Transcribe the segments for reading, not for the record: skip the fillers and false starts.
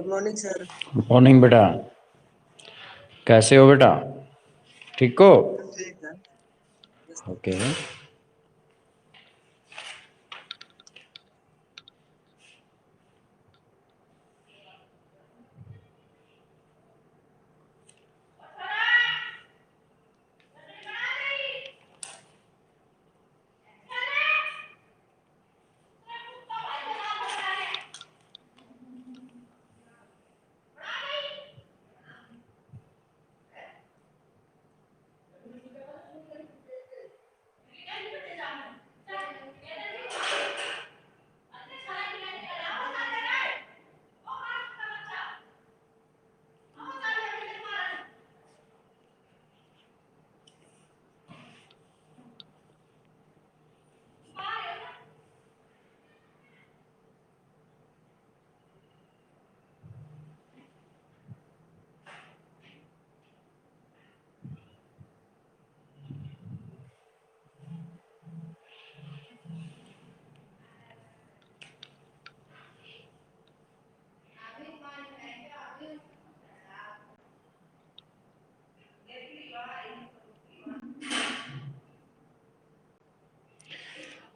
Good morning sir. Morning बेटा। कैसे हो बेटा? ठीक हो? सब ठीक है। Yes sir. ओके।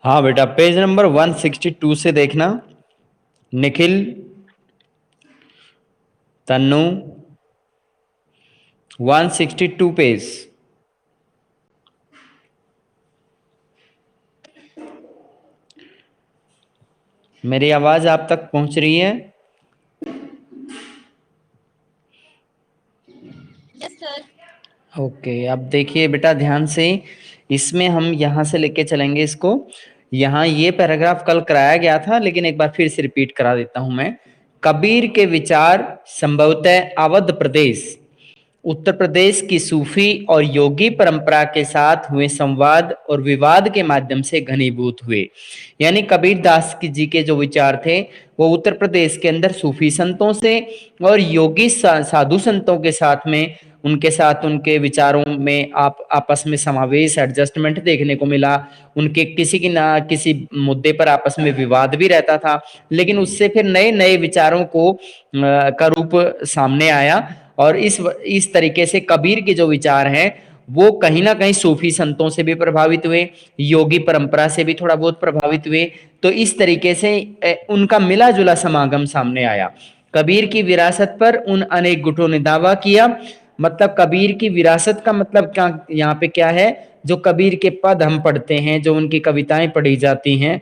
हाँ बेटा, पेज नंबर 162 से देखना। निखिल, तन्नू, 162 पेज। मेरी आवाज आप तक पहुंच रही है? Yes sir. ओके, अब देखिए बेटा ध्यान से। इसमें हम यहां से लेके चलेंगे इसको। यहाँ ये पैराग्राफ कल कराया गया था, लेकिन एक बार फिर से रिपीट करा देता हूं मैं। कबीर के विचार संभवतः अवध प्रदेश, उत्तर प्रदेश की सूफी और योगी परंपरा के साथ हुए संवाद और विवाद के माध्यम से घनीभूत हुए। यानी कबीर दास जी के जो विचार थे वो उत्तर प्रदेश के अंदर सूफी संतों से और योगी साधु संतों के साथ में, उनके साथ उनके विचारों में आप आपस में समावेश एडजस्टमेंट देखने को मिला। उनके किसी की ना किसी मुद्दे पर आपस में विवाद भी रहता था, लेकिन उससे फिर नए नए विचारों को का रूप सामने आया। और इस तरीके से कबीर के जो विचार हैं वो कहीं ना कहीं सूफी संतों से भी प्रभावित हुए, योगी परंपरा से भी थोड़ा बहुत प्रभावित हुए। तो इस तरीके से उनका मिला जुला समागम सामने आया। कबीर की विरासत पर उन अनेक गुटों ने दावा किया। मतलब कबीर की विरासत का मतलब क्या यहाँ पे क्या है? जो कबीर के पद हम पढ़ते हैं, जो उनकी कविताएं पढ़ी जाती हैं,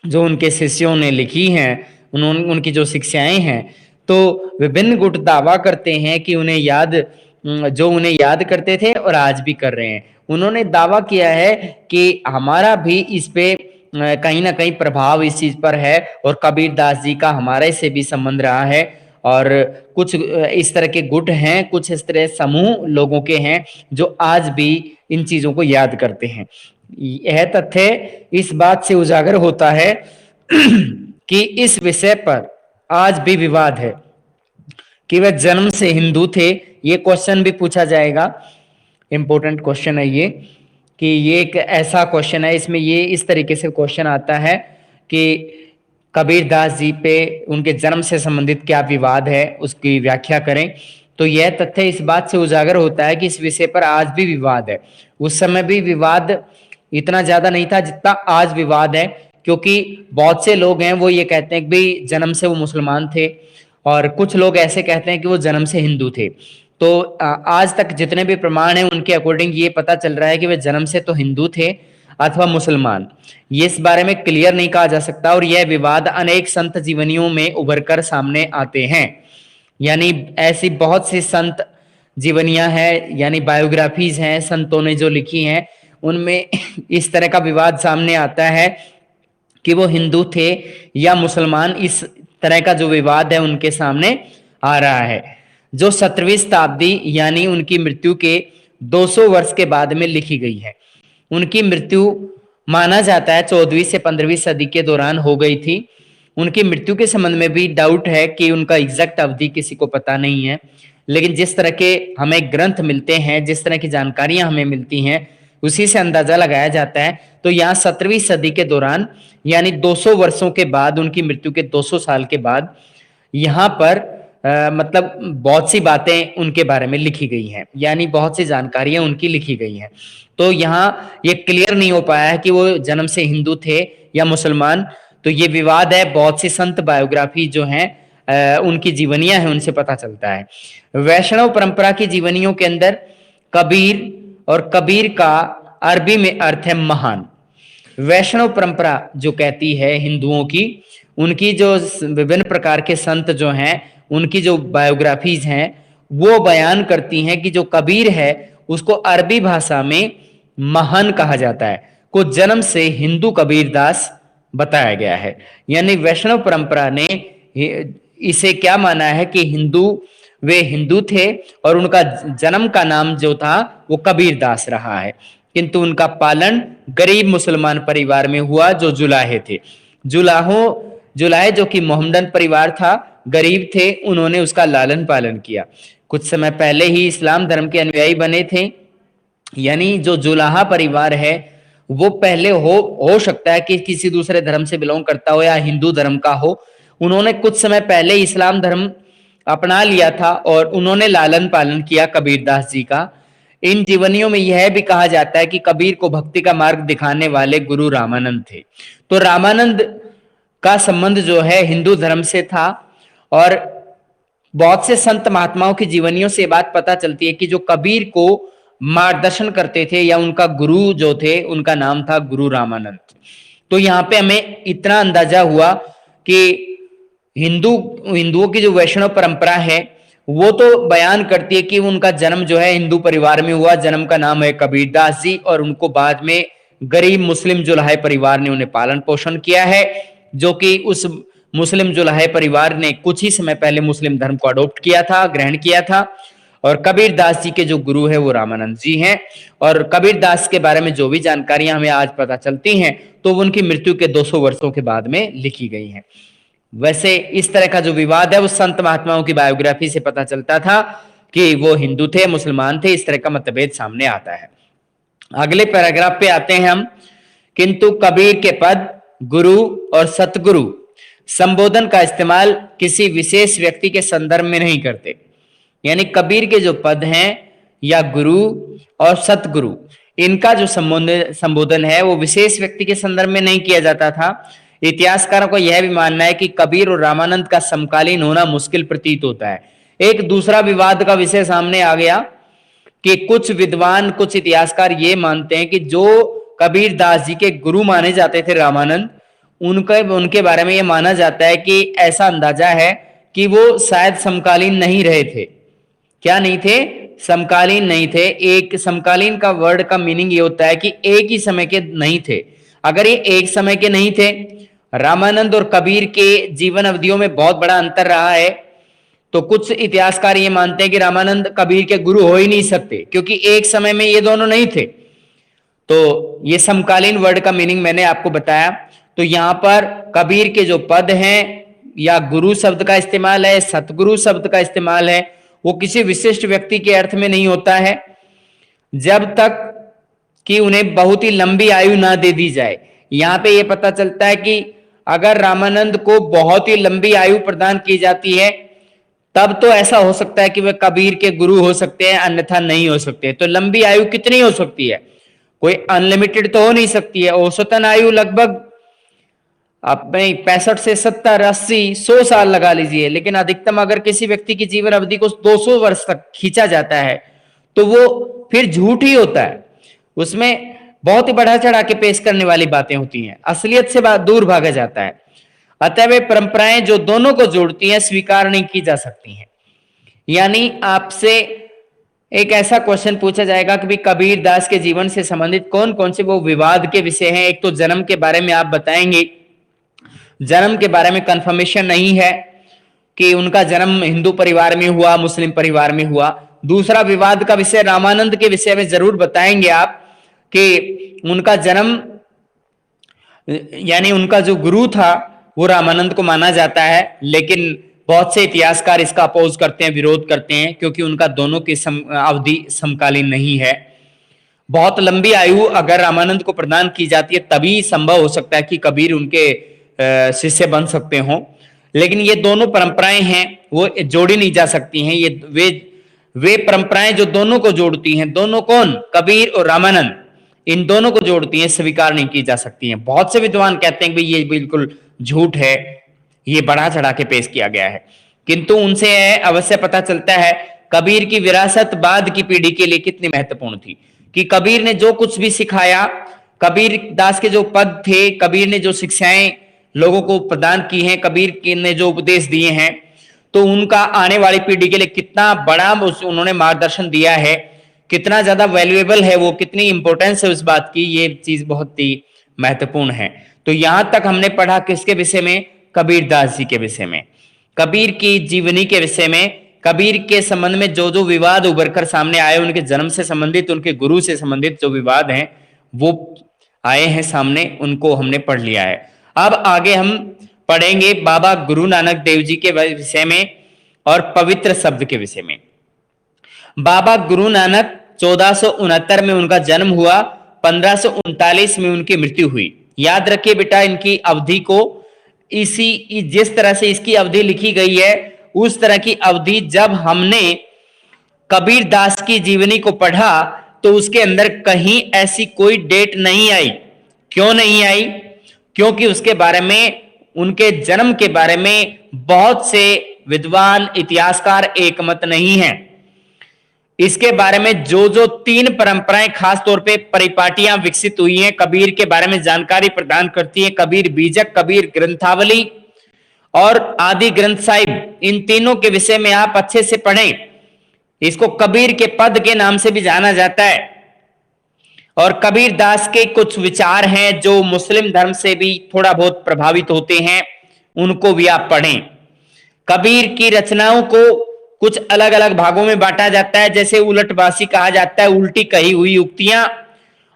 जो उनके शिष्यों ने लिखी हैं, उन्होंने उनकी जो शिक्षाएं हैं, तो विभिन्न गुट दावा करते हैं कि उन्हें याद करते थे और आज भी कर रहे हैं। उन्होंने दावा किया है कि हमारा भी इस पे कहीं ना कहीं प्रभाव इस चीज पर है, और कबीर दास जी का हमारे से भी संबंध रहा है। और कुछ इस तरह के गुट हैं, कुछ इस तरह समूह लोगों के हैं जो आज भी इन चीजों को याद करते हैं। यह तथ्य इस बात से उजागर होता है कि इस विषय पर आज भी विवाद है कि वह जन्म से हिंदू थे। ये क्वेश्चन भी पूछा जाएगा, इंपॉर्टेंट क्वेश्चन है ये, कि ये एक ऐसा क्वेश्चन है, इसमें ये इस तरीके से क्वेश्चन आता है कि कबीर दास जी पे उनके जन्म से संबंधित क्या विवाद है, उसकी व्याख्या करें। तो यह तथ्य इस बात से उजागर होता है कि इस विषय पर आज भी विवाद है। उस समय भी विवाद इतना ज्यादा नहीं था जितना आज विवाद है, क्योंकि बहुत से लोग हैं वो ये कहते हैं कि भाई जन्म से वो मुसलमान थे, और कुछ लोग ऐसे कहते हैं कि वो जन्म से हिंदू थे। तो आज तक जितने भी प्रमाण हैं उनके अकॉर्डिंग ये पता चल रहा है कि वे जन्म से तो हिंदू थे अथवा मुसलमान। ये इस बारे में क्लियर नहीं कहा जा सकता, और यह विवाद अनेक संत जीवनियों में उभर कर सामने आते हैं। यानी ऐसी बहुत सी संत जीवनियां हैं, यानी बायोग्राफीज हैं संतों ने जो लिखी हैं, उनमें इस तरह का विवाद सामने आता है कि वो हिंदू थे या मुसलमान। इस तरह का जो विवाद है उनके सामने आ रहा है, जो 17वीं शताब्दी यानी उनकी मृत्यु के 200 वर्ष के बाद में लिखी गई है। उनकी मृत्यु माना जाता है 14वीं से 15वीं सदी के दौरान हो गई थी। उनकी मृत्यु के संबंध में भी डाउट है कि उनका एग्जैक्ट अवधि किसी को पता नहीं है, लेकिन जिस तरह के हमें ग्रंथ मिलते हैं, जिस तरह की जानकारियां हमें मिलती हैं, उसी से अंदाजा लगाया जाता है। तो यहाँ 17वीं सदी के दौरान यानी 200 वर्षों के बाद, उनकी मृत्यु के 200 साल के बाद, यहाँ पर मतलब बहुत सी बातें उनके बारे में लिखी गई हैं, यानी बहुत सी जानकारियां उनकी लिखी गई हैं। तो यहाँ ये क्लियर नहीं हो पाया है कि वो जन्म से हिंदू थे या मुसलमान, तो ये विवाद है। बहुत सी संत बायोग्राफी जो हैं उनकी जीवनियां हैं, उनसे पता चलता है। वैष्णव परंपरा की जीवनियों के अंदर कबीर, और कबीर का अरबी में अर्थ है महान। वैष्णव परंपरा जो कहती है हिंदुओं की, उनकी जो विभिन्न प्रकार के संत जो हैं, उनकी जो बायोग्राफीज हैं, वो बयान करती हैं कि जो कबीर है उसको अरबी भाषा में महान कहा जाता है, को जन्म से हिंदू कबीरदास बताया गया है। यानी वैष्णव परंपरा ने इसे क्या माना है कि वे हिंदू थे और उनका जन्म का नाम जो था वो कबीरदास रहा है, किंतु उनका पालन गरीब मुसलमान परिवार में हुआ जो जुलाहे थे। जुलाहे जो कि मोहम्मदन परिवार था, गरीब थे, उन्होंने उसका लालन पालन किया। कुछ समय पहले ही इस्लाम धर्म के अनुयायी बने थे। यानी जो जुलाहा परिवार है वो पहले हो सकता है कि किसी दूसरे धर्म से बिलोंग करता हो या हिंदू धर्म का हो। उन्होंने कुछ समय पहले इस्लाम धर्म अपना लिया था और उन्होंने लालन पालन किया कबीरदास जी का। इन जीवनियों में यह भी कहा जाता है कि कबीर को भक्ति का मार्ग दिखाने वाले गुरु रामानंद थे। तो रामानंद का संबंध जो है हिंदू धर्म से था। और बहुत से संत महात्माओं की जीवनियों से बात पता चलती है कि जो कबीर को मार्गदर्शन करते थे या उनका गुरु जो थे, उनका नाम था गुरु रामानंद। तो यहाँ पे हमें इतना अंदाजा हुआ कि हिंदुओं की जो वैष्णव परंपरा है वो तो बयान करती है कि उनका जन्म जो है हिंदू परिवार में हुआ, जन्म का नाम है कबीरदास जी, और उनको बाद में गरीब मुस्लिम जुलाहे परिवार ने उन्हें पालन पोषण किया है, जो कि उस मुस्लिम जुलाहे परिवार ने कुछ ही समय पहले मुस्लिम धर्म को अडॉप्ट किया था, ग्रहण किया था। और कबीरदास जी के जो गुरु है वो रामानंद जी हैं। और कबीरदास के बारे में जो भी जानकारियां हमें आज पता चलती हैं तो वो उनकी मृत्यु के 200 वर्षों के बाद में लिखी गई हैं। वैसे इस तरह का जो विवाद है वो संत महात्माओं की बायोग्राफी से पता चलता था कि वो हिंदू थे, मुसलमान थे, इस तरह का मतभेद सामने आता है। अगले पैराग्राफ पे आते हैं हम। किंतु कबीर के पद, गुरु और सतगुरु संबोधन का इस्तेमाल किसी विशेष व्यक्ति के संदर्भ में नहीं करते। यानी कबीर के जो पद हैं या गुरु और सतगुरु, इनका जो संबोधन है वो विशेष व्यक्ति के संदर्भ में नहीं किया जाता था। इतिहासकारों को यह भी मानना है कि कबीर और रामानंद का समकालीन होना मुश्किल प्रतीत होता है। एक दूसरा विवाद का विषय सामने आ गया कि कुछ विद्वान, कुछ इतिहासकार ये मानते हैं कि जो कबीरदास जी के गुरु माने जाते थे रामानंद, उनके बारे में ये माना जाता है कि ऐसा अंदाजा है कि वो शायद समकालीन नहीं रहे थे। क्या नहीं थे? समकालीन नहीं थे। एक समकालीन का वर्ड का मीनिंग ये होता है कि एक ही समय के नहीं थे। अगर ये एक समय के नहीं थे, रामानंद और कबीर के जीवन अवधियों में बहुत बड़ा अंतर रहा है, तो कुछ इतिहासकार ये मानते हैं कि रामानंद कबीर के गुरु हो ही नहीं सकते, क्योंकि एक समय में ये दोनों नहीं थे। तो ये समकालीन वर्ड का मीनिंग मैंने आपको बताया। तो यहां पर कबीर के जो पद हैं या गुरु शब्द का इस्तेमाल है, सतगुरु शब्द का इस्तेमाल है, वो किसी विशिष्ट व्यक्ति के अर्थ में नहीं होता है जब तक कि उन्हें बहुत ही लंबी आयु ना दे दी जाए। यहां पे ये पता चलता है कि अगर रामानंद को बहुत ही लंबी आयु प्रदान की जाती है तब तो ऐसा हो सकता है कि वे कबीर के गुरु हो सकते हैं, अन्यथा नहीं हो सकते। तो लंबी आयु कितनी हो सकती है? कोई अनलिमिटेड तो हो नहीं सकती है। औसतन आयु लगभग आप 65 से 70, 80, 100 साल लगा लीजिए, लेकिन अधिकतम अगर किसी व्यक्ति की जीवन अवधि को 200 वर्ष तक खींचा जाता है तो वो फिर झूठ ही होता है। उसमें बहुत ही बढ़ा चढ़ा के पेश करने वाली बातें होती हैं, असलियत से दूर भागा जाता है। अतः वे परंपराएं जो दोनों को जोड़ती हैं स्वीकार नहीं की जा सकती हैं। यानी आपसे एक ऐसा क्वेश्चन पूछा जाएगा कि कबीर दास के जीवन से संबंधित कौन कौन से वो विवाद के विषय हैं। एक तो जन्म के बारे में आप बताएंगे, जन्म के बारे में कंफर्मेशन नहीं है कि उनका जन्म हिंदू परिवार में हुआ, मुस्लिम परिवार में हुआ। दूसरा विवाद का विषय रामानंद के विषय में जरूर बताएंगे आप कि उनका जन्म, यानी उनका जो गुरु था वो रामानंद को माना जाता है, लेकिन बहुत से इतिहासकार इसका अपोज करते हैं, विरोध करते हैं, क्योंकि उनका दोनों की अवधि समकालीन नहीं है। बहुत लंबी आयु अगर रामानंद को प्रदान की जाती है तभी संभव हो सकता है कि कबीर उनके शिष्य बन सकते हों। लेकिन ये दोनों परंपराएं हैं वो जोड़ी नहीं जा सकती हैं। ये वे परंपराएं जो दोनों को जोड़ती हैं, दोनों कौन, कबीर और रामानंद, इन दोनों को जोड़ती हैं, स्वीकार नहीं की जा सकती हैं। बहुत से विद्वान कहते हैं कि ये बिल्कुल झूठ है, ये बढ़ा चढ़ा के पेश किया गया है, किंतु उनसे अवश्य पता चलता है कबीर की विरासत बाद की पीढ़ी के लिए कितनी महत्वपूर्ण थी, कि कबीर ने जो कुछ भी सिखाया, कबीर दास के जो पद थे, कबीर ने जो शिक्षाएं लोगों को प्रदान की हैं, कबीर ने जो उपदेश दिए हैं, तो उनका आने वाली पीढ़ी के लिए कितना बड़ा उन्होंने मार्गदर्शन दिया है, कितना ज्यादा वैल्यूएबल है वो, कितनी इंपॉर्टेंस है उस बात की, ये चीज बहुत ही महत्वपूर्ण है। तो यहां तक हमने पढ़ा किसके विषय में, कबीर दास जी के विषय में, कबीर की जीवनी के विषय में, कबीर के संबंध में जो जो विवाद उभर कर सामने आए, उनके जन्म से संबंधित, उनके गुरु से संबंधित जो विवाद हैं वो आए हैं सामने, उनको हमने पढ़ लिया है। अब आगे हम पढ़ेंगे बाबा गुरु नानक देव जी के विषय में और पवित्र शब्द के विषय में। बाबा गुरु नानक 1469 में उनका जन्म हुआ, 1539 में उनकी मृत्यु हुई। याद रखिए बेटा इनकी अवधि को, जिस तरह से इसकी अवधि लिखी गई है उस तरह की अवधि जब हमने कबीर दास की जीवनी को पढ़ा तो उसके अंदर कहीं ऐसी कोई डेट नहीं आई। क्यों नहीं आई? क्योंकि उसके बारे में, उनके जन्म के बारे में बहुत से विद्वान इतिहासकार एकमत नहीं हैं। इसके बारे में जो जो 3 परंपराएं खास तौर पे परिपाटियां विकसित हुई हैं, कबीर के बारे में जानकारी प्रदान करती है, कबीर बीजक, कबीर ग्रंथावली और आदि ग्रंथ साहिब, इन तीनों के विषय में आप अच्छे से पढ़ें। इसको कबीर के पद के नाम से भी जाना जाता है। और कबीर दास के कुछ विचार हैं जो मुस्लिम धर्म से भी थोड़ा बहुत प्रभावित होते हैं, उनको भी आप पढ़ें। कबीर की रचनाओं को कुछ अलग अलग भागों में बांटा जाता है, जैसे उलटबासी कहा जाता है, उल्टी कही हुई उक्तियां,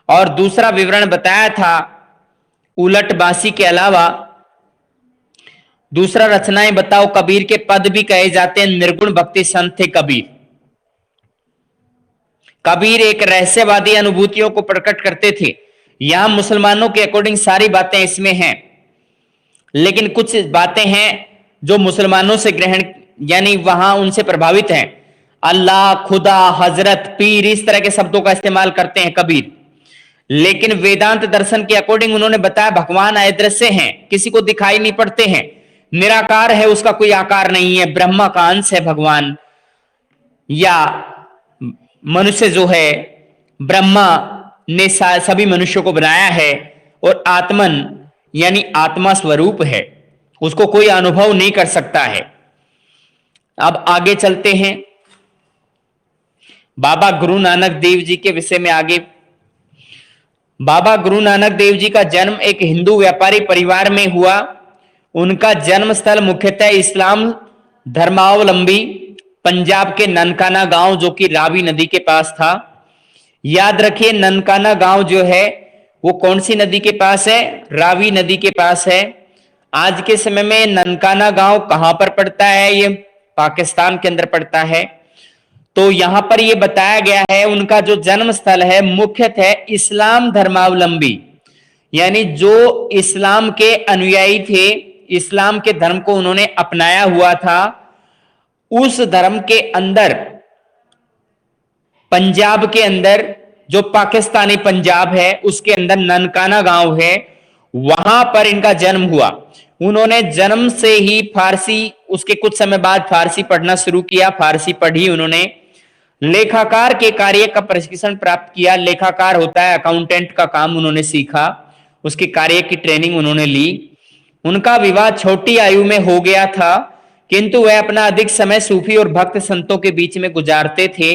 और दूसरा विवरण बताया था उलटबासी के अलावा दूसरा रचनाएं बताओ, कबीर के पद भी कहे जाते हैं। निर्गुण भक्ति संत थे कबीर। कबीर एक रहस्यवादी अनुभूतियों को प्रकट करते थे। यहां मुसलमानों के अकॉर्डिंग सारी बातें इसमें हैं, लेकिन कुछ बातें हैं जो मुसलमानों से ग्रहण, यानी वहां उनसे प्रभावित हैं। अल्लाह, खुदा, हजरत, पीर, इस तरह के शब्दों का इस्तेमाल करते हैं कबीर। लेकिन वेदांत दर्शन के अकॉर्डिंग उन्होंने बताया भगवान अदृश्य हैं, किसी को दिखाई नहीं पड़ते हैं, निराकार है, उसका कोई आकार नहीं है, ब्रह्मा का अंश है भगवान, या मनुष्य जो है ब्रह्मा ने सभी मनुष्यों को बनाया है, और आत्मन यानी आत्मा स्वरूप है, उसको कोई अनुभव नहीं कर सकता है। अब आगे चलते हैं बाबा गुरु नानक देव जी के विषय में। आगे बाबा गुरु नानक देव जी का जन्म एक हिंदू व्यापारी परिवार में हुआ। उनका जन्म स्थल मुख्यतः इस्लाम धर्मावलंबी पंजाब के ननकाना गांव, जो कि रावी नदी के पास था। याद रखिए ननकाना गांव जो है वो कौन सी नदी के पास है? रावी नदी के पास है। आज के समय में ननकाना गांव कहां पर पड़ता है? ये पाकिस्तान के अंदर पड़ता है। तो यहां पर ये बताया गया है उनका जो जन्म स्थल है मुख्यतः इस्लाम धर्मावलंबी, यानी जो इस्लाम के अनुयायी थे, इस्लाम के धर्म को उन्होंने अपनाया हुआ था, उस धर्म के अंदर पंजाब के अंदर, जो पाकिस्तानी पंजाब है उसके अंदर ननकाना गांव है, वहां पर इनका जन्म हुआ। उन्होंने जन्म से ही फारसी, उसके कुछ समय बाद फारसी पढ़ना शुरू किया, फारसी पढ़ी उन्होंने। लेखाकार के कार्य का प्रशिक्षण प्राप्त किया। लेखाकार होता है अकाउंटेंट का काम उन्होंने सीखा, उसके कार्य की ट्रेनिंग उन्होंने ली। उनका विवाह छोटी आयु में हो गया था, किंतु वह अपना अधिक समय सूफी और भक्त संतों के बीच में गुजारते थे।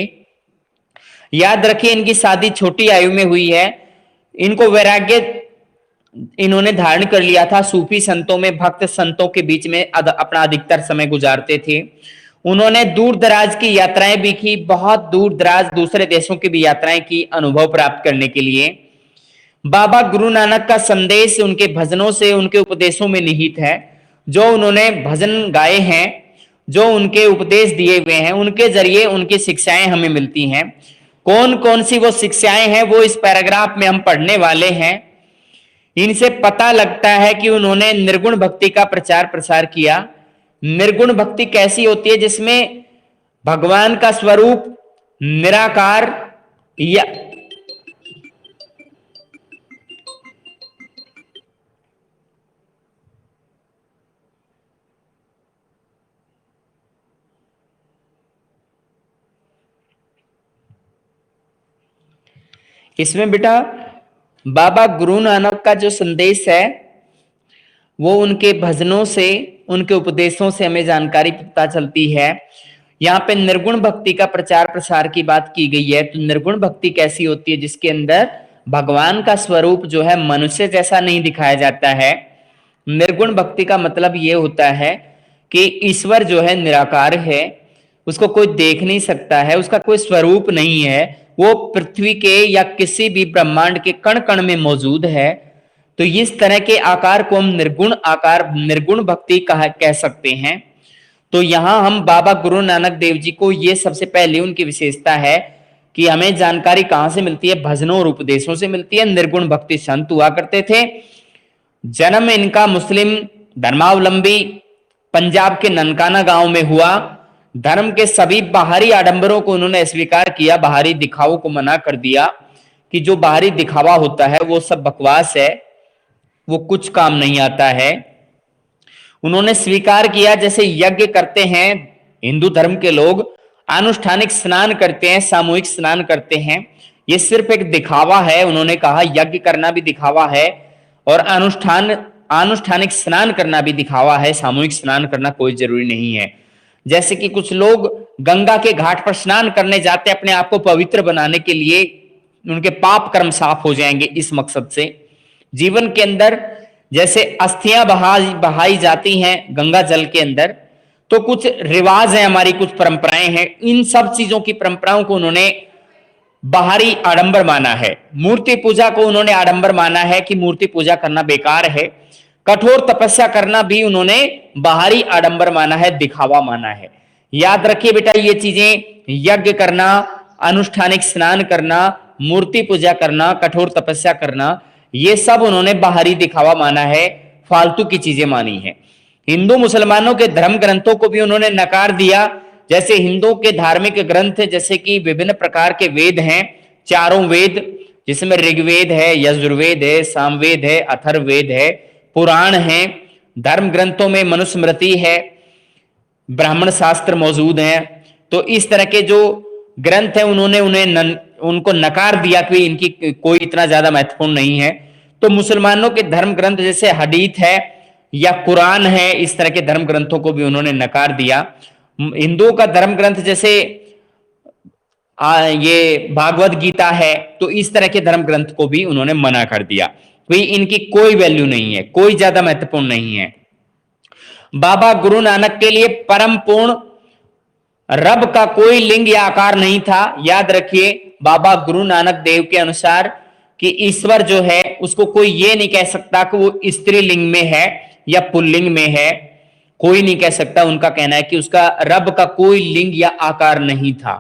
याद रखिए इनकी शादी छोटी आयु में हुई है। इनको वैराग्य इन्होंने धारण कर लिया था, सूफी संतों में, भक्त संतों के बीच में अपना अधिकतर समय गुजारते थे। उन्होंने दूर दराज की यात्राएं भी की, बहुत दूर दराज दूसरे देशों की भी यात्राएं की अनुभव प्राप्त करने के लिए। बाबा गुरु नानक का संदेश उनके भजनों से, उनके उपदेशों में निहित है। जो उन्होंने भजन गाए हैं, जो उनके उपदेश दिए हुए हैं, उनके जरिए उनकी शिक्षाएं हमें मिलती हैं। कौन कौन सी वो शिक्षाएं हैं वो इस पैराग्राफ में हम पढ़ने वाले हैं। इनसे पता लगता है कि उन्होंने निर्गुण भक्ति का प्रचार प्रसार किया। निर्गुण भक्ति कैसी होती है? जिसमें भगवान का स्वरूप निराकार या इसमें बेटा बाबा गुरु नानक का जो संदेश है वो उनके भजनों से, उनके उपदेशों से हमें जानकारी पता चलती है। यहाँ पे निर्गुण भक्ति का प्रचार प्रसार की बात की गई है। तो निर्गुण भक्ति कैसी होती है? जिसके अंदर भगवान का स्वरूप जो है मनुष्य जैसा नहीं दिखाया जाता है। निर्गुण भक्ति का मतलब ये होता है कि ईश्वर जो है निराकार है, उसको कोई देख नहीं सकता है, उसका कोई स्वरूप नहीं है, वो पृथ्वी के या किसी भी ब्रह्मांड के कण कण में मौजूद है। तो इस तरह के आकार को हम निर्गुण आकार, निर्गुण भक्ति कह सकते हैं। तो यहां हम बाबा गुरु नानक देव जी को, ये सबसे पहले उनकी विशेषता है कि हमें जानकारी कहां से मिलती है? भजनों और उपदेशों से मिलती है। निर्गुण भक्ति संत हुआ करते थे। जन्म इनका मुस्लिम धर्मावलंबी पंजाब के ननकाना गांव में हुआ। धर्म के सभी बाहरी आडंबरों को उन्होंने स्वीकार किया, बाहरी दिखावों को मना कर दिया कि जो बाहरी दिखावा होता है वो सब बकवास है, वो कुछ काम नहीं आता है। उन्होंने स्वीकार किया, जैसे यज्ञ करते हैं हिंदू धर्म के लोग, अनुष्ठानिक स्नान करते हैं, सामूहिक स्नान करते हैं, ये सिर्फ एक दिखावा है। उन्होंने कहा यज्ञ करना भी दिखावा है और अनुष्ठानिक स्नान करना भी दिखावा है, सामूहिक स्नान करना कोई जरूरी नहीं है। जैसे कि कुछ लोग गंगा के घाट पर स्नान करने जाते हैं अपने आप को पवित्र बनाने के लिए, उनके पाप कर्म साफ हो जाएंगे, इस मकसद से। जीवन के अंदर जैसे अस्थियां बहाई जाती हैं गंगा जल के अंदर, तो कुछ रिवाज है, हमारी कुछ परंपराएं हैं, इन सब चीजों की परंपराओं को उन्होंने बाहरी आडंबर माना है। मूर्ति पूजा को उन्होंने आडंबर माना है कि मूर्ति पूजा करना बेकार है। कठोर तपस्या करना भी उन्होंने बाहरी आडंबर माना है, दिखावा माना है। याद रखिए बेटा, ये चीजें यज्ञ करना, अनुष्ठानिक स्नान करना, मूर्ति पूजा करना, कठोर तपस्या करना, ये सब उन्होंने बाहरी दिखावा माना है, फालतू की चीजें मानी है। हिंदू मुसलमानों के धर्म ग्रंथों को भी उन्होंने नकार दिया। जैसे हिंदुओं के धार्मिक ग्रंथ, जैसे कि विभिन्न प्रकार के वेद हैं, चारों वेद, जिसमें ऋग्वेद है, यजुर्वेद है, सामवेद है, अथर्ववेद है, पुराण है, धर्म ग्रंथों में मनुस्मृति है, ब्राह्मण शास्त्र मौजूद हैं। तो इस तरह के जो ग्रंथ है उन्होंने उनको नकार दिया कि इनकी कोई इतना ज्यादा महत्वपूर्ण नहीं है। तो मुसलमानों के धर्म ग्रंथ जैसे हदीस है या कुरान है, इस तरह के धर्म ग्रंथों को भी उन्होंने नकार दिया। हिंदुओं का धर्म ग्रंथ जैसे ये भागवत गीता है, तो इस तरह के धर्म ग्रंथ को भी उन्होंने मना कर दिया, भाई इनकी कोई वैल्यू नहीं है, कोई ज्यादा महत्वपूर्ण नहीं है। बाबा गुरु नानक के लिए परम पूर्ण रब का कोई लिंग या आकार नहीं था। याद रखिए, बाबा गुरु नानक देव के अनुसार कि ईश्वर जो है उसको कोई ये नहीं कह सकता कि वो स्त्रीलिंग में है या पुल्लिंग में है, कोई नहीं कह सकता। उनका कहना है कि उसका रब का कोई लिंग या आकार नहीं था,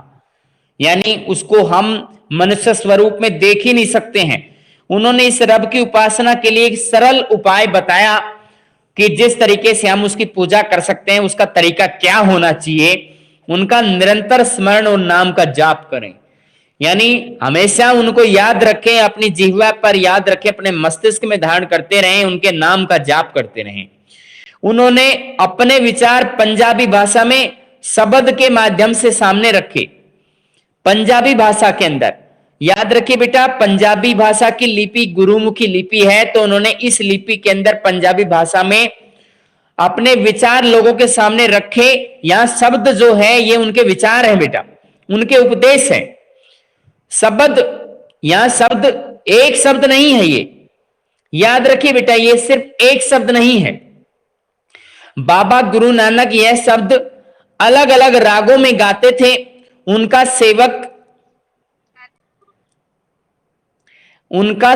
यानी उसको हम मनुष्य स्वरूप में देख ही नहीं सकते हैं। उन्होंने इस रब की उपासना के लिए एक सरल उपाय बताया कि जिस तरीके से हम उसकी पूजा कर सकते हैं, उसका तरीका क्या होना चाहिए। उनका निरंतर स्मरण और नाम का जाप करें, यानी हमेशा उनको याद रखें, अपनी जिह्वा पर याद रखें, अपने मस्तिष्क में धारण करते रहें, उनके नाम का जाप करते रहें। उन्होंने अपने विचार पंजाबी भाषा में शब्द के माध्यम से सामने रखे, पंजाबी भाषा के अंदर। याद रखिए बेटा, पंजाबी भाषा की लिपि गुरुमुखी लिपि है, तो उन्होंने इस लिपि के अंदर पंजाबी भाषा में अपने विचार लोगों के सामने रखे। यहां शब्द जो है ये उनके विचार है बेटा, उनके उपदेश है। शब्द, यहां शब्द एक शब्द नहीं है, ये याद रखिए बेटा, ये सिर्फ एक शब्द नहीं है। बाबा गुरु नानक यह शब्द अलग अलग रागों में गाते थे। उनका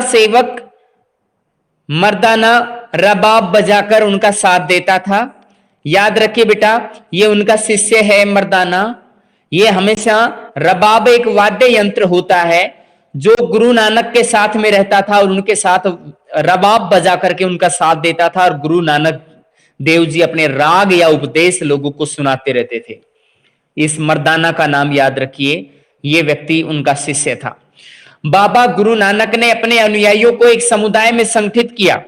सेवक मर्दाना रबाब बजाकर उनका साथ देता था। याद रखिए बेटा, ये उनका शिष्य है मर्दाना। ये हमेशा, रबाब एक वाद्य यंत्र होता है जो गुरु नानक के साथ में रहता था और उनके साथ रबाब बजा करके उनका साथ देता था और गुरु नानक देव जी अपने राग या उपदेश लोगों को सुनाते रहते थे। इस मर्दाना का नाम याद रखिए, ये व्यक्ति उनका शिष्य था। बाबा गुरु नानक ने अपने अनुयायियों को एक समुदाय में संगठित किया,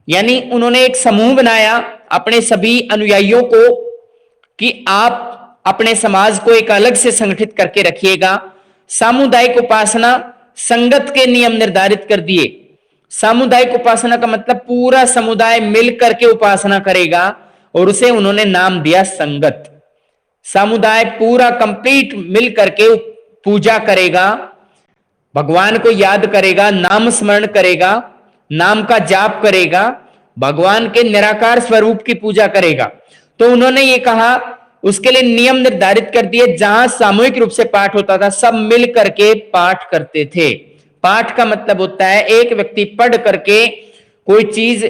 यानी उन्होंने एक समूह बनाया अपने सभी अनुयायियों को कि आप अपने समाज को एक अलग से संगठित करके रखिएगा। सामुदायिक उपासना संगत के नियम निर्धारित कर दिए। सामुदायिक उपासना का मतलब पूरा समुदाय मिल करके उपासना करेगा, और उसे उन्होंने नाम दिया संगत। समुदाय पूरा कंप्लीट मिल करके पूजा करेगा, भगवान को याद करेगा, नाम स्मरण करेगा, नाम का जाप करेगा, भगवान के निराकार स्वरूप की पूजा करेगा। तो उन्होंने ये कहा, उसके लिए नियम निर्धारित कर दिए। जहां सामूहिक रूप से पाठ होता था, सब मिल करके पाठ करते थे। पाठ का मतलब होता है एक व्यक्ति पढ़ करके कोई चीज,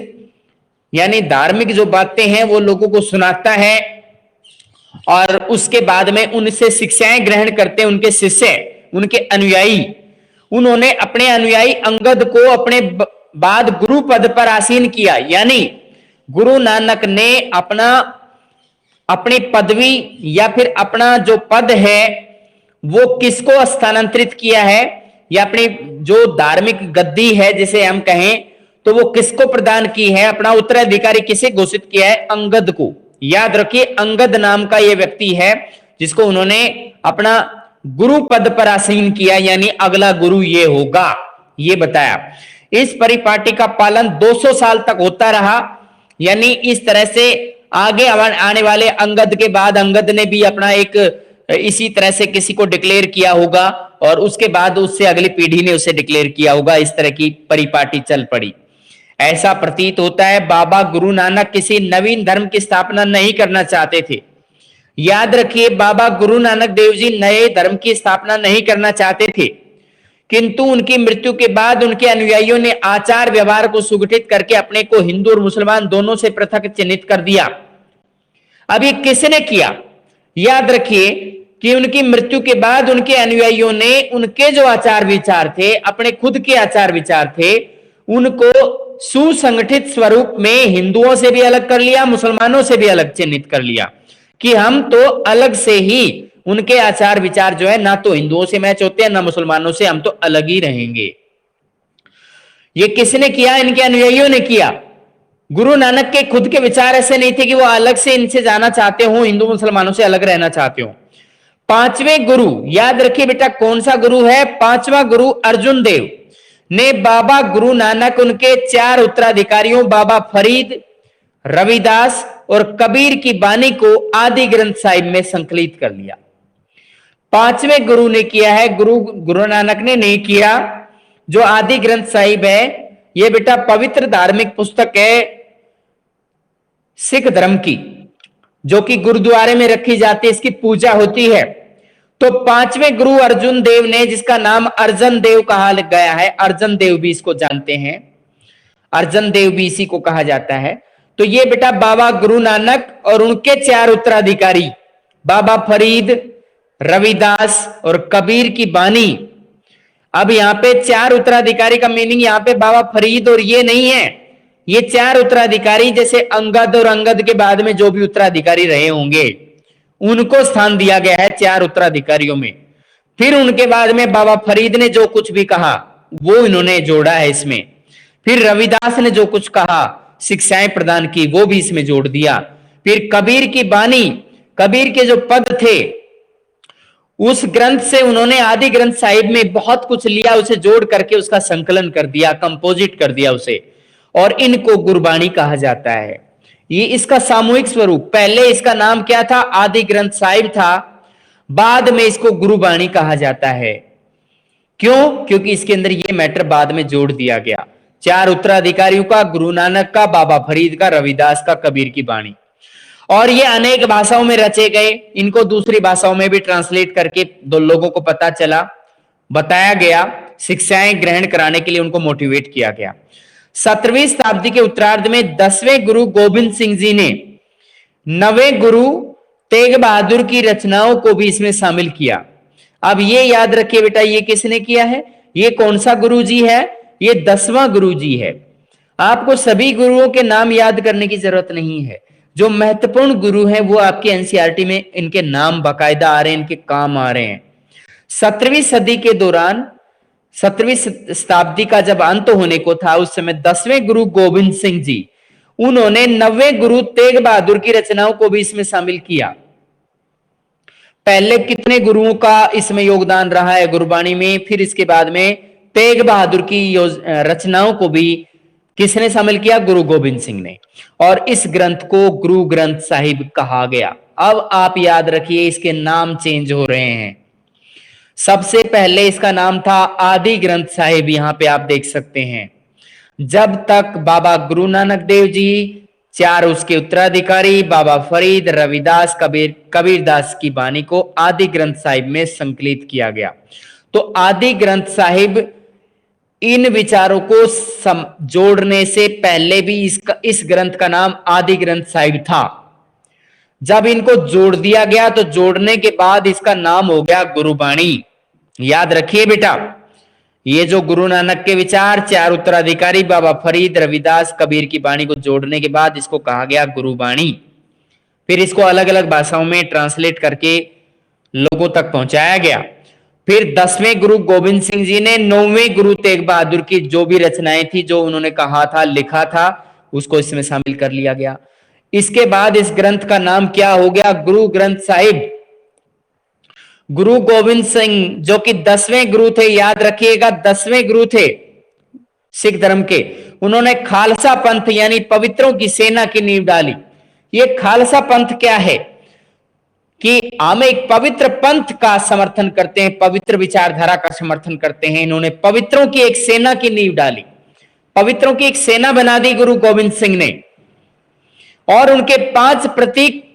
यानी धार्मिक जो बातें हैं वो लोगों को सुनाता है, और उसके बाद में उनसे शिक्षाएं ग्रहण करते हैं उनके शिष्य, उनके अनुयायी। उन्होंने अपने अनुयायी अंगद को अपने बाद गुरु पद पर आसीन किया, यानी गुरु नानक ने अपनी पदवी या फिर अपना जो पद है वो किसको स्थानांतरित किया है, या अपनी जो धार्मिक गद्दी है जिसे हम कहें, तो वो किसको प्रदान की है, अपना उत्तराधिकारी किसे घोषित किया है, अंगद को। याद रखिए, अंगद नाम का ये व्यक्ति है जिसको उन्होंने अपना गुरु पद पर आसीन किया, यानी अगला गुरु ये होगा, ये बताया। इस परिपाटी का पालन 200 साल तक होता रहा, यानी इस तरह से आगे आने वाले अंगद के बाद अंगद ने भी अपना एक इसी तरह से किसी को डिक्लेयर किया होगा, और उसके बाद उससे अगली पीढ़ी ने उसे डिक्लेयर किया होगा। इस तरह की परिपाटी चल पड़ी। ऐसा प्रतीत होता है बाबा गुरु नानक किसी नवीन धर्म की स्थापना नहीं करना चाहते थे। याद रखिए, बाबा गुरु नानक देव जी नए धर्म की स्थापना नहीं करना चाहते थे, किंतु उनकी मृत्यु के बाद उनके अनुयायियों ने आचार व्यवहार को सुगठित करके अपने को हिंदू और मुसलमान दोनों से पृथक चिन्हित कर दिया। अब ये किसने किया? याद रखिए कि उनकी मृत्यु के बाद उनके अनुयायियों ने उनके जो आचार विचार थे, अपने खुद के आचार विचार थे, उनको सुसंगठित स्वरूप में हिंदुओं से भी अलग कर लिया, मुसलमानों से भी अलग चिन्हित कर लिया कि हम तो अलग से ही, उनके आचार विचार जो है ना तो हिंदुओं से मैच होते हैं ना मुसलमानों से, हम तो अलग ही रहेंगे। ये किसने किया? इनके अनुयायियों ने किया। गुरु नानक के खुद के विचार ऐसे नहीं थे कि वो अलग से इनसे जाना चाहते हो, हिंदू मुसलमानों से अलग रहना चाहते हो। पांचवें गुरु, याद रखिए बेटा कौन सा गुरु है? पांचवा गुरु अर्जुन देव ने बाबा गुरु नानक उनके 4 उत्तराधिकारियों बाबा फरीद, रविदास और कबीर की बानी को आदि ग्रंथ साहिब में संकलित कर लिया। पांचवें गुरु ने किया है, गुरु नानक ने नहीं किया। जो आदि ग्रंथ साहिब है ये बेटा पवित्र धार्मिक पुस्तक है सिख धर्म की, जो कि गुरुद्वारे में रखी जाती है, इसकी पूजा होती है। तो पांचवें गुरु अर्जुन देव ने, जिसका नाम अर्जन देव कहा गया है, अर्जन देव भी इसको जानते हैं, अर्जन देव भी इसी को कहा जाता है। तो ये बेटा बाबा गुरु नानक और उनके 4 उत्तराधिकारी बाबा फरीद, रविदास और कबीर की बानी। अब यहाँ पे 4 उत्तराधिकारी का मीनिंग यहाँ पे बाबा फरीद और ये नहीं है, ये 4 उत्तराधिकारी जैसे अंगद और अंगद के बाद में जो भी उत्तराधिकारी रहे होंगे उनको स्थान दिया गया है 4 उत्तराधिकारियों में। फिर उनके बाद में बाबा फरीद ने जो कुछ भी कहा वो इन्होंने जोड़ा है इसमें। फिर रविदास ने जो कुछ कहा, शिक्षाएं प्रदान की, वो भी इसमें जोड़ दिया। फिर कबीर की बानी, कबीर के जो पद थे उस ग्रंथ से उन्होंने आदि ग्रंथ साहिब में बहुत कुछ लिया, उसे जोड़ करके उसका संकलन कर दिया, कंपोजिट कर दिया उसे, और इनको गुरबाणी कहा जाता है। ये इसका सामूहिक स्वरूप, पहले इसका नाम क्या था? आदि ग्रंथ साहिब था, बाद में इसको गुरुबाणी कहा जाता है। क्यों? क्योंकि इसके अंदर ये मैटर बाद में जोड़ दिया गया, 4 उत्तराधिकारियों का, गुरु नानक का, बाबा फरीद का, रविदास का, कबीर की बाणी। और ये अनेक भाषाओं में रचे गए, इनको दूसरी भाषाओं में भी ट्रांसलेट करके दो लोगों को पता चला, बताया गया, शिक्षाएं ग्रहण कराने के लिए उनको मोटिवेट किया गया। 17वीं शताब्दी के उत्तरार्ध में 10वें गुरु गोविंद सिंह जी ने 9वें गुरु तेग बहादुर की रचनाओं को भी इसमें शामिल किया। अब ये याद रखिए बेटा, ये किसने किया है? ये कौन सा गुरु जी है? ये 10वां गुरु जी है। आपको सभी गुरुओं के नाम याद करने की जरूरत नहीं है। जो महत्वपूर्ण गुरु हैं वो आपके एनसीईआरटी में इनके नाम बाकायदा आ रहे हैं, इनके काम आ रहे हैं। 17वीं सदी के दौरान 17वीं शताब्दी का जब अंत होने को था, उस समय 10वें गुरु गोविंद सिंह जी, उन्होंने 9वें गुरु तेग बहादुर की रचनाओं को भी इसमें शामिल किया। पहले कितने गुरुओं का इसमें योगदान रहा है गुरबाणी में, फिर इसके बाद में तेग बहादुर की रचनाओं को भी किसने शामिल किया? गुरु गोविंद सिंह ने। और इस ग्रंथ को गुरु ग्रंथ साहिब कहा गया। अब आप याद रखिए, इसके नाम चेंज हो रहे हैं। सबसे पहले इसका नाम था आदि ग्रंथ साहिब, यहां पे आप देख सकते हैं। जब तक बाबा गुरु नानक देव जी, 4 उसके उत्तराधिकारी बाबा फरीद, रविदास, कबीरदास की बानी को आदि ग्रंथ साहिब में संकलित किया गया। तो आदि ग्रंथ साहिब इन विचारों को जोड़ने से पहले भी इस ग्रंथ का नाम आदि ग्रंथ साहिब था। जब इनको जोड़ दिया गया तो जोड़ने के बाद इसका नाम हो गया गुरुबाणी। याद रखिए बेटा, ये जो गुरु नानक के विचार, 4 उत्तराधिकारी बाबा फरीद, रविदास, कबीर की बाणी को जोड़ने के बाद इसको कहा गया गुरुबाणी। फिर इसको अलग अलग भाषाओं में ट्रांसलेट करके लोगों तक पहुंचाया गया। फिर 10वें गुरु गोविंद सिंह जी ने 9वें गुरु तेग बहादुर की जो भी रचनाएं थी, जो उन्होंने कहा था, लिखा था, उसको इसमें शामिल कर लिया गया। इसके बाद इस ग्रंथ का नाम क्या हो गया? गुरु ग्रंथ साहिब। गुरु गोविंद सिंह जो कि 10वें गुरु थे, याद रखिएगा 10वें गुरु थे सिख धर्म के, उन्होंने खालसा पंथ यानी पवित्रों की सेना की नींव डाली। ये खालसा पंथ क्या है कि हम एक पवित्र पंथ का समर्थन करते हैं, पवित्र विचारधारा का समर्थन करते हैं। इन्होंने पवित्रों की एक सेना की नींव डाली, पवित्रों की एक सेना बना दी गुरु गोविंद सिंह ने, और उनके 5 प्रतीक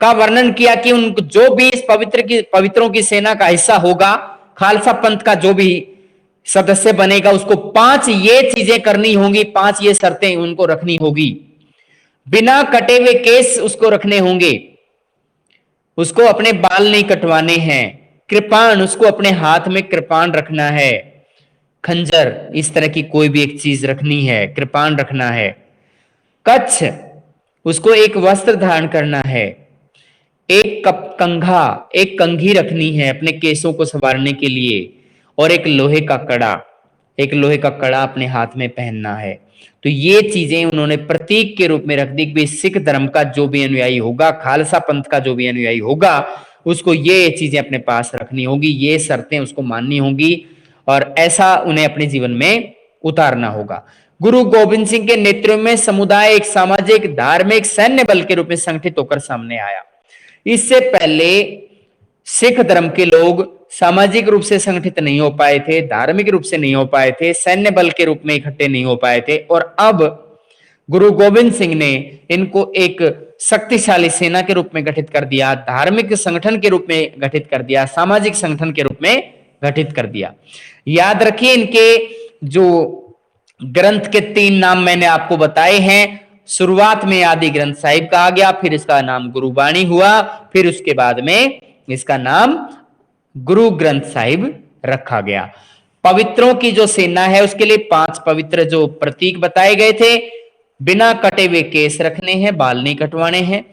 का वर्णन किया कि उन जो भी इस पवित्रों की सेना का हिस्सा होगा, खालसा पंथ का जो भी सदस्य बनेगा, उसको 5 ये चीजें करनी होंगी, 5 ये शर्तें उनको रखनी होगी। बिना कटे हुए केस उसको रखने होंगे, उसको अपने बाल नहीं कटवाने हैं, कृपाण उसको अपने हाथ में कृपाण रखना है, खंजर इस तरह की कोई भी एक चीज रखनी है, कृपाण रखना है। कच्छ उसको एक वस्त्र धारण करना है, एक कंघा एक कंघी रखनी है अपने केसों को संवारने के लिए, और एक लोहे का कड़ा अपने हाथ में पहनना है। तो ये चीजें उन्होंने प्रतीक के रूप में रख दी कि सिख धर्म का जो भी अनुयायी होगा, खालसा पंथ का जो भी अनुयायी होगा, उसको ये चीजें अपने पास रखनी होगी, ये शर्तें उसको माननी होंगी, और ऐसा उन्हें अपने जीवन में उतारना होगा। गुरु गोविंद सिंह के नेतृत्व में समुदाय एक सामाजिक, धार्मिक, सैन्य बल के रूप में संगठित होकर सामने आया। इससे पहले सिख धर्म के लोग सामाजिक रूप से संगठित नहीं हो पाए थे, धार्मिक रूप से नहीं हो पाए थे, सैन्य बल के रूप में इकट्ठे नहीं हो पाए थे, और अब गुरु गोविंद सिंह ने इनको एक शक्तिशाली सेना के रूप में गठित कर दिया, धार्मिक संगठन के रूप में गठित कर दिया, सामाजिक संगठन के रूप में गठित कर दिया। याद रखिए, इनके जो ग्रंथ के 3 नाम मैंने आपको बताए हैं। शुरुआत में आदि ग्रंथ साहिब कहा गया, फिर इसका नाम गुरुबाणी हुआ, फिर उसके बाद में इसका नाम गुरु ग्रंथ साहिब रखा गया। पवित्रों की जो सेना है उसके लिए 5 पवित्र जो प्रतीक बताए गए थे, बिना कटे हुए केस रखने हैं, बाल नहीं कटवाने हैं,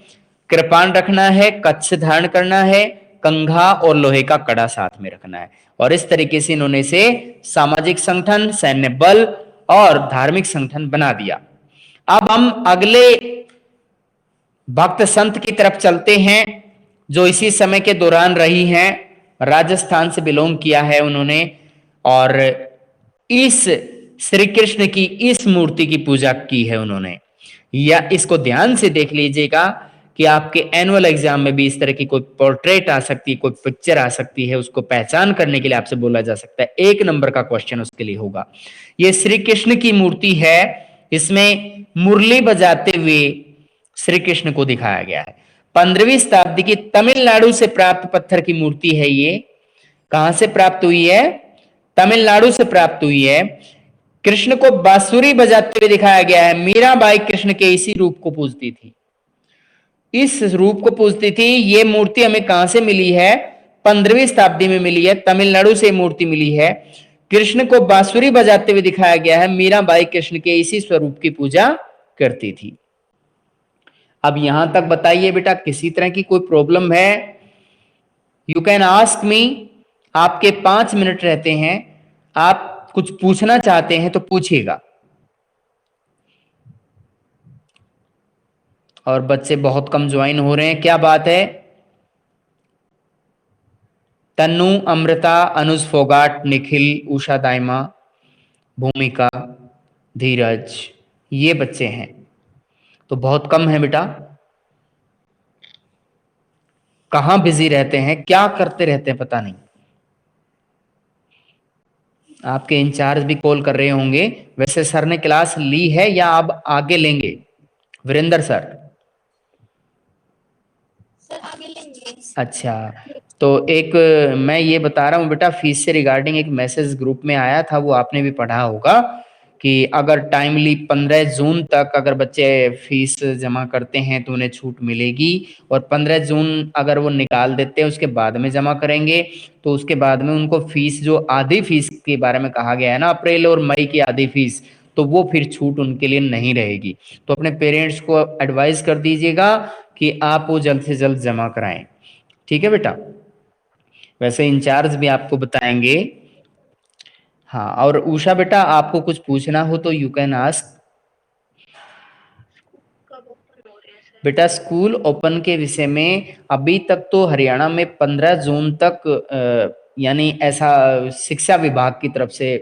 कृपाण रखना है, कच्छ धारण करना है, कंघा और लोहे का कड़ा साथ में रखना है। और इस तरीके से इन्होंने से सामाजिक संगठन, सैन्य बल और धार्मिक संगठन बना दिया। अब हम अगले भक्त संत की तरफ चलते हैं, जो इसी समय के दौरान रही हैं। राजस्थान से बिलोंग किया है उन्होंने, और इस श्री कृष्ण की इस मूर्ति की पूजा की है उन्होंने। या इसको ध्यान से देख लीजिएगा कि आपके एनुअल एग्जाम में भी इस तरह की कोई पोर्ट्रेट आ सकती है, कोई पिक्चर आ सकती है, उसको पहचान करने के लिए आपसे बोला जा सकता है। 1 नंबर का क्वेश्चन उसके लिए होगा। ये श्री कृष्ण की मूर्ति है, इसमें मुरली बजाते हुए श्री कृष्ण को दिखाया गया है। 15वीं शताब्दी की तमिलनाडु से प्राप्त पत्थर की मूर्ति है। ये कहां से प्राप्त हुई है? तमिलनाडु से प्राप्त हुई है। कृष्ण को बांसुरी बजाते हुए दिखाया गया है। मीराबाई कृष्ण के इसी रूप को पूजती थी, इस रूप को पूजती थी। ये मूर्ति हमें कहां से मिली है? 15वीं शताब्दी में मिली है, तमिलनाडु से मूर्ति मिली है। कृष्ण को बांसुरी बजाते हुए दिखाया गया है। मीराबाई कृष्ण के इसी स्वरूप की पूजा करती थी। अब यहां तक बताइए बेटा, किसी तरह की कोई प्रॉब्लम है? You can ask me. आपके 5 मिनट रहते हैं, आप कुछ पूछना चाहते हैं तो पूछिएगा। और बच्चे बहुत कम ज्वाइन हो रहे हैं, क्या बात है? तन्नू, अमृता, अनुज फोगाट, निखिल, उषा दाइमा, भूमिका, धीरज, ये बच्चे हैं तो बहुत कम है बेटा। कहां बिजी रहते हैं, क्या करते रहते हैं पता नहीं। आपके इंचार्ज भी कॉल कर रहे होंगे। वैसे सर ने क्लास ली है या अब आगे लेंगे? वीरेंद्र सर। सर आगे लेंगे। अच्छा, तो एक मैं ये बता रहा हूँ बेटा, फीस से रिगार्डिंग एक मैसेज ग्रुप में आया था, वो आपने भी पढ़ा होगा कि अगर टाइमली 15 जून तक अगर बच्चे फीस जमा करते हैं तो उन्हें छूट मिलेगी, और 15 जून अगर वो निकाल देते हैं उसके बाद में जमा करेंगे तो उसके बाद में उनको फीस, जो आधी फीस के बारे में कहा गया है ना, अप्रैल और मई की आधी फीस, तो वो फिर छूट उनके लिए नहीं रहेगी। तो अपने पेरेंट्स को एडवाइस कर दीजिएगा कि आप वो जल्द से जल्द जमा कराएं। ठीक है बेटा? वैसे इंचार्ज भी आपको बताएंगे। हाँ, और उषा बेटा, आपको कुछ पूछना हो तो यू कैन आस्क। बेटा स्कूल ओपन के विषय में अभी तक तो हरियाणा में 15 जून तक यानी ऐसा शिक्षा विभाग की तरफ से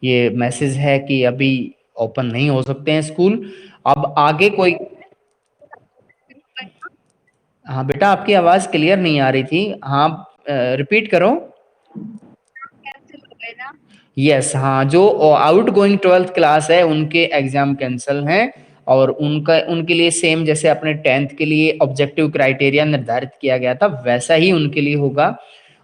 ये मैसेज है कि अभी ओपन नहीं हो सकते हैं स्कूल। अब आगे कोई, हाँ बेटा आपकी आवाज क्लियर नहीं आ रही थी, हाँ रिपीट करो। यस, हाँ, जो आउट गोइंग 12th क्लास है उनके एग्जाम कैंसिल हैं, और उनके लिए सेम जैसे अपने 10th के लिए ऑब्जेक्टिव क्राइटेरिया निर्धारित किया गया था वैसा ही उनके लिए होगा।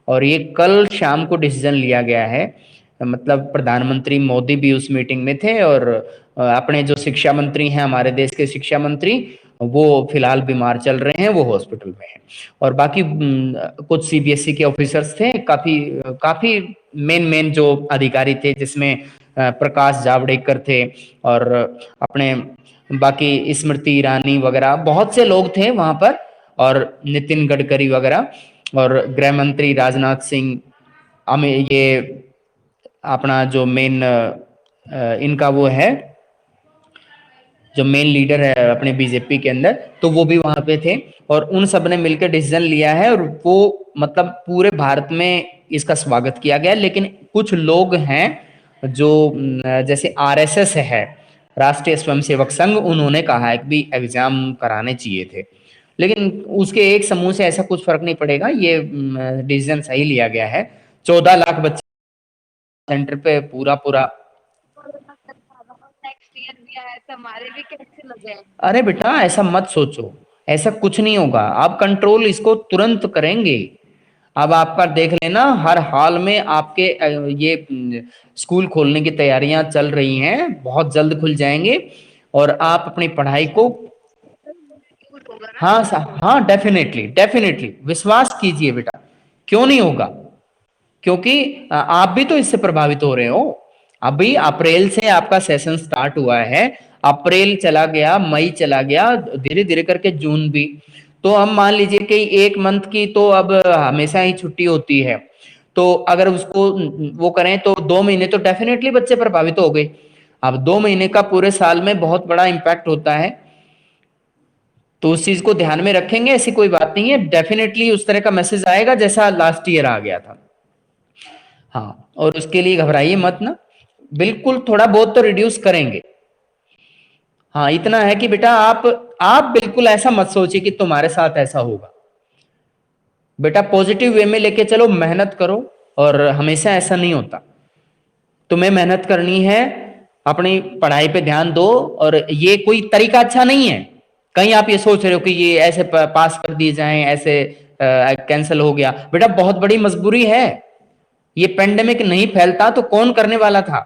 और ये कल शाम को डिसीजन लिया गया है, मतलब प्रधानमंत्री मोदी भी उस मीटिंग में थे, और अपने जो शिक्षा मंत्री हैं, हमारे देश के शिक्षा मंत्री, वो फिलहाल बीमार चल रहे हैं, वो हॉस्पिटल में हैं। और बाकी कुछ सीबीएसई के ऑफिसर्स थे, काफी काफी मेन जो अधिकारी थे, जिसमें प्रकाश जावड़ेकर थे, और अपने बाकी स्मृति ईरानी वगैरह बहुत से लोग थे वहां पर, और नितिन गडकरी वगैरह, और गृह मंत्री राजनाथ सिंह, ये अपना जो मेन इनका वो है, जो मेन लीडर है अपने बीजेपी के अंदर, तो वो भी वहां पे थे। और उन सब ने मिलकर डिसीजन लिया है, और वो मतलब पूरे भारत में इसका स्वागत किया गया। लेकिन कुछ लोग हैं जो जैसे आरएसएस है, राष्ट्रीय स्वयंसेवक संघ, उन्होंने कहा है कि भी एग्जाम कराने चाहिए थे। लेकिन उसके एक समूह से ऐसा कुछ फर्क नहीं पड़ेगा, ये डिसीजन सही लिया गया है। 14 लाख बच्चे सेंटर पे पूरा नेक्स्ट ईयर भी आया तो हमारे भी कैसे लगे। अरे अरे बेटा ऐसा मत सोचो, ऐसा कुछ नहीं होगा, आप कंट्रोल इसको तुरंत करेंगे। अब आपका देख लेना, हर हाल में आपके ये स्कूल खोलने की तैयारियां चल रही हैं, बहुत जल्द खुल जाएंगे, और आप अपनी पढ़ाई को, हाँ हाँ, डेफिनेटली डेफिनेटली विश्वास कीजिए बेटा, क्यों नहीं होगा? क्योंकि आप भी तो इससे प्रभावित हो रहे हो। अभी अप्रैल से आपका सेशन स्टार्ट हुआ है, अप्रैल चला गया, मई चला गया, धीरे धीरे करके जून भी, तो हम मान लीजिए कि 1 मंथ की तो अब हमेशा ही छुट्टी होती है, तो अगर उसको वो करें तो 2 महीने तो डेफिनेटली बच्चे प्रभावित हो गए। अब 2 महीने का पूरे साल में बहुत बड़ा इंपैक्ट होता है, तो उस चीज को ध्यान में रखेंगे, ऐसी कोई बात नहीं है, डेफिनेटली उस तरह का मैसेज आएगा जैसा लास्ट ईयर आ गया था। हाँ, और उसके लिए घबराइए मत ना, बिल्कुल थोड़ा बहुत तो रिड्यूस करेंगे। हाँ, इतना है कि बेटा आप बिल्कुल ऐसा मत सोचिए कि तुम्हारे साथ ऐसा होगा। बेटा पॉजिटिव वे में लेके चलो, मेहनत करो, और हमेशा ऐसा नहीं होता। तुम्हें मेहनत करनी है, अपनी पढ़ाई पे ध्यान दो, और ये कोई तरीका अच्छा नहीं है। कहीं आप ये सोच रहे हो कि ये ऐसे पास कर दिए जाएं, ऐसे कैंसिल हो गया, बेटा बहुत बड़ी मजबूरी है। ये पेंडेमिक नहीं फैलता तो कौन करने वाला था?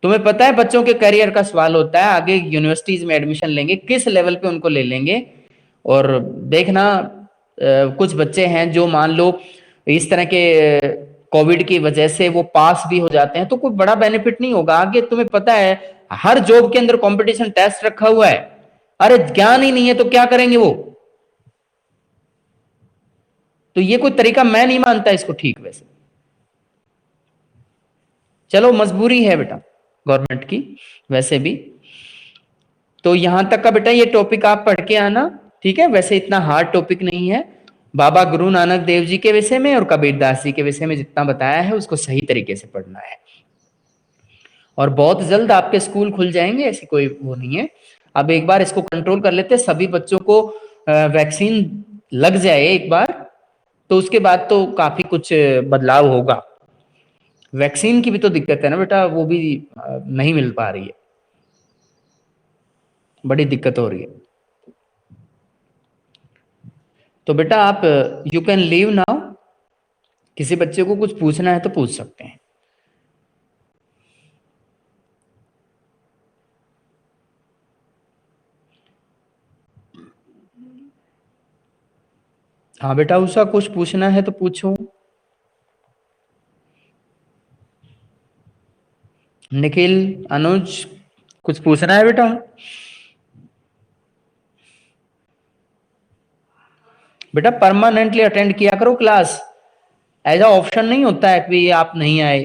तुम्हें पता है बच्चों के करियर का सवाल होता है, आगे यूनिवर्सिटीज में एडमिशन लेंगे, किस लेवल पे उनको ले लेंगे। और देखना कुछ बच्चे हैं जो मान लो इस तरह के कोविड की वजह से वो पास भी हो जाते हैं, तो कोई बड़ा बेनिफिट नहीं होगा आगे। तुम्हें पता है हर जॉब के अंदर कंपटीशन टेस्ट रखा हुआ है। अरे ज्ञान ही नहीं है तो क्या करेंगे वो? तो ये कोई तरीका मैं नहीं मानता इसको ठीक। वैसे चलो मजबूरी है बेटा गवर्नमेंट की वैसे भी। तो यहां तक का बेटा ये टॉपिक आप पढ़ के आना, ठीक है? वैसे इतना हार्ड टॉपिक नहीं है। बाबा गुरु नानक देव जी के विषय में और कबीरदास जी के विषय में जितना बताया है उसको सही तरीके से पढ़ना है। और बहुत जल्द आपके स्कूल खुल जाएंगे, ऐसी कोई वो नहीं है। अब एक बार इसको कंट्रोल कर लेते, सभी बच्चों को वैक्सीन लग जाए एक बार, तो उसके बाद तो काफी कुछ बदलाव होगा। वैक्सीन की भी तो दिक्कत है ना बेटा, वो भी नहीं मिल पा रही है, बड़ी दिक्कत हो रही है। तो बेटा आप यू कैन लीव नाउ। किसी बच्चे को कुछ पूछना है तो पूछ सकते हैं। हाँ बेटा उषा कुछ पूछना है तो पूछो। निखिल, अनुज, कुछ पूछना है बेटा? बेटा परमानेंटली अटेंड किया करो क्लास, एज अ ऑप्शन नहीं होता है कि आप नहीं आए,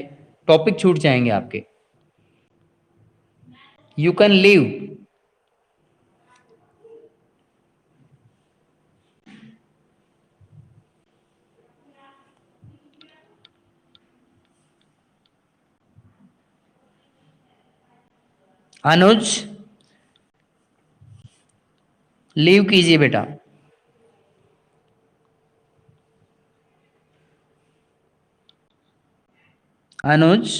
टॉपिक छूट जाएंगे आपके। You can leave. Anuj leave कीजिए बेटा। अनुज